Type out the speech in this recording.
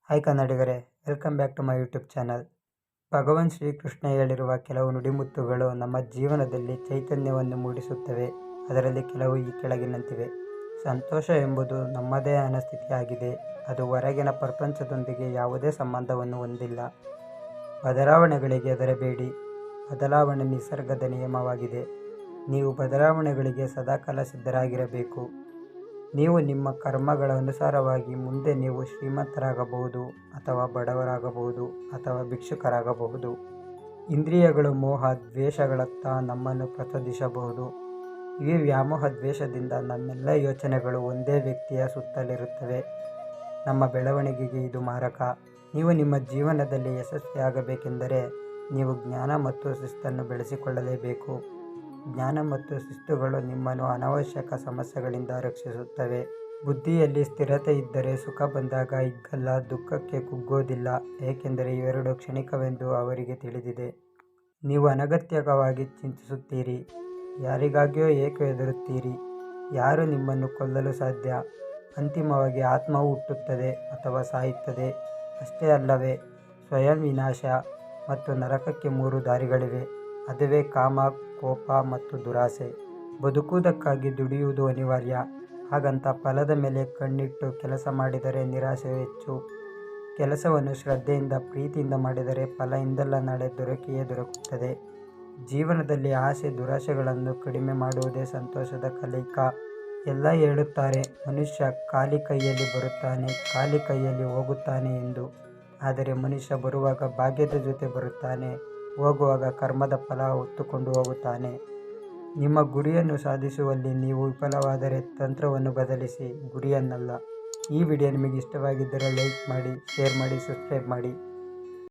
Hi ಕನ್ನಡಿಗರೇ, welcome back to my YouTube channel. Bhagwan Shrikrishna ಹೇಳಿರುವ ಕೆಲವು ನುಡಿಮುತ್ತುಗಳು ನಮ್ಮ ಜೀವನದಲ್ಲಿ ಚೈತನ್ಯವನ್ನು ಮೂಡಿಸುತ್ತವೆ. ಅದರಲ್ಲಿ ಕೆಲವು ಈ ಕೆಳಗಿನಂತಿವೆ. ಸಂತೋಷ ಎಂಬುದು ನಮ್ಮದೇ ಅನಸ್ಥಿತಿಯಾಗಿದೆ. ಅದು ಹೊರಗಿನ ಪ್ರಪಂಚದೊಂದಿಗೆ ಯಾವುದೇ ಸಂಬಂಧವನ್ನು ಹೊಂದಿಲ್ಲ. ಬದಲಾವಣೆಗಳಿಗೆ ಹೆದರಬೇಡಿ. ಬದಲಾವಣೆ ನಿಸರ್ಗದ ನಿಯಮವಾಗಿದೆ. ನೀವು ಬದಲಾವಣೆಗಳಿಗೆ ಸದಾಕಾಲ ಸಿದ್ಧರಾಗಿರಬೇಕು. ನೀವು ನಿಮ್ಮ ಕರ್ಮಗಳ ಅನುಸಾರವಾಗಿ ಮುಂದೆ ನೀವು ಶ್ರೀಮಂತರಾಗಬಹುದು ಅಥವಾ ಬಡವರಾಗಬಹುದು ಅಥವಾ ಭಿಕ್ಷುಕರಾಗಬಹುದು. ಇಂದ್ರಿಯಗಳು ಮೋಹ ದ್ವೇಷಗಳತ್ತ ನಮ್ಮನ್ನು ಪ್ರಚೋದಿಸಬಹುದು. ಈ ವ್ಯಾಮೋಹ ದ್ವೇಷದಿಂದ ನಮ್ಮೆಲ್ಲ ಯೋಚನೆಗಳು ಒಂದೇ ವ್ಯಕ್ತಿಯ ಸುತ್ತಲಿರುತ್ತವೆ. ನಮ್ಮ ಬೆಳವಣಿಗೆಗೆ ಇದು ಮಾರಕ. ನೀವು ನಿಮ್ಮ ಜೀವನದಲ್ಲಿ ಯಶಸ್ವಿಯಾಗಬೇಕೆಂದರೆ ನೀವು ಜ್ಞಾನ ಮತ್ತು ಶಿಸ್ತನ್ನು ಬೆಳೆಸಿಕೊಳ್ಳಲೇಬೇಕು. ಜ್ಞಾನ ಮತ್ತು ಶಿಸ್ತುಗಳು ನಿಮ್ಮನ್ನು ಅನಾವಶ್ಯಕ ಸಮಸ್ಯೆಗಳಿಂದ ರಕ್ಷಿಸುತ್ತವೆ. ಬುದ್ಧಿಯಲ್ಲಿ ಸ್ಥಿರತೆ ಇದ್ದರೆ ಸುಖ ಬಂದಾಗ ಹಿಗ್ಗಲ್ಲ, ದುಃಖಕ್ಕೆ ಕುಗ್ಗೋದಿಲ್ಲ, ಏಕೆಂದರೆ ಇವೆರಡು ಕ್ಷಣಿಕವೆಂದು ಅವರಿಗೆ ತಿಳಿದಿದೆ. ನೀವು ಅನಗತ್ಯವಾಗಿ ಚಿಂತಿಸುತ್ತೀರಿ. ಯಾರಿಗಾಗಿಯೋ ಏಕೆ ಹೆದರುತ್ತೀರಿ? ಯಾರು ನಿಮ್ಮನ್ನು ಕೊಲ್ಲಲು ಸಾಧ್ಯ? ಅಂತಿಮವಾಗಿ ಆತ್ಮವು ಹುಟ್ಟುತ್ತದೆ ಅಥವಾ ಸಾಯುತ್ತದೆ, ಅಷ್ಟೇ ಅಲ್ಲವೇ? ಸ್ವಯಂ ವಿನಾಶ ಮತ್ತು ನರಕಕ್ಕೆ 3 ದಾರಿಗಳಿವೆ. ಅದುವೇ ಕಾಮ, ಕೋಪ ಮತ್ತು ದುರಾಸೆ. ಬದುಕುವುದಕ್ಕಾಗಿ ದುಡಿಯುವುದು ಅನಿವಾರ್ಯ. ಹಾಗಂತ ಫಲದ ಮೇಲೆ ಕಣ್ಣಿಟ್ಟು ಕೆಲಸ ಮಾಡಿದರೆ ನಿರಾಶೆ ಹೆಚ್ಚು. ಕೆಲಸವನ್ನು ಶ್ರದ್ಧೆಯಿಂದ ಪ್ರೀತಿಯಿಂದ ಮಾಡಿದರೆ ಫಲ ಇಂದಲ್ಲ ನಾಳೆ ದೊರಕಿಯೇ ದೊರಕುತ್ತದೆ. ಜೀವನದಲ್ಲಿ ಆಸೆ ದುರಾಸೆಗಳನ್ನು ಕಡಿಮೆ ಮಾಡುವುದೇ ಸಂತೋಷದ ಕಲಿಕ. ಎಲ್ಲ ಹೇಳುತ್ತಾರೆ, ಮನುಷ್ಯ ಖಾಲಿ ಕೈಯಲ್ಲಿ ಬರುತ್ತಾನೆ, ಖಾಲಿ ಕೈಯಲ್ಲಿ ಹೋಗುತ್ತಾನೆ ಎಂದು. ಆದರೆ ಮನುಷ್ಯ ಬರುವಾಗ ಭಾಗ್ಯದ ಜೊತೆ ಬರುತ್ತಾನೆ, ಹೋಗುವಾಗ ಕರ್ಮದ ಫಲ ಹೊತ್ತುಕೊಂಡು ಹೋಗುತ್ತಾನೆ. ನಿಮ್ಮ ಗುರಿಯನ್ನು ಸಾಧಿಸುವಲ್ಲಿ ನೀವು ವಿಫಲವಾದರೆ ತಂತ್ರವನ್ನು ಬದಲಿಸಿ, ಗುರಿಯನ್ನಲ್ಲ. ಈ ವಿಡಿಯೋ ನಿಮಗೆ ಇಷ್ಟವಾಗಿದ್ದರೆ ಲೈಕ್ ಮಾಡಿ, ಶೇರ್ ಮಾಡಿ, ಸಬ್ಸ್ಕ್ರೈಬ್ ಮಾಡಿ.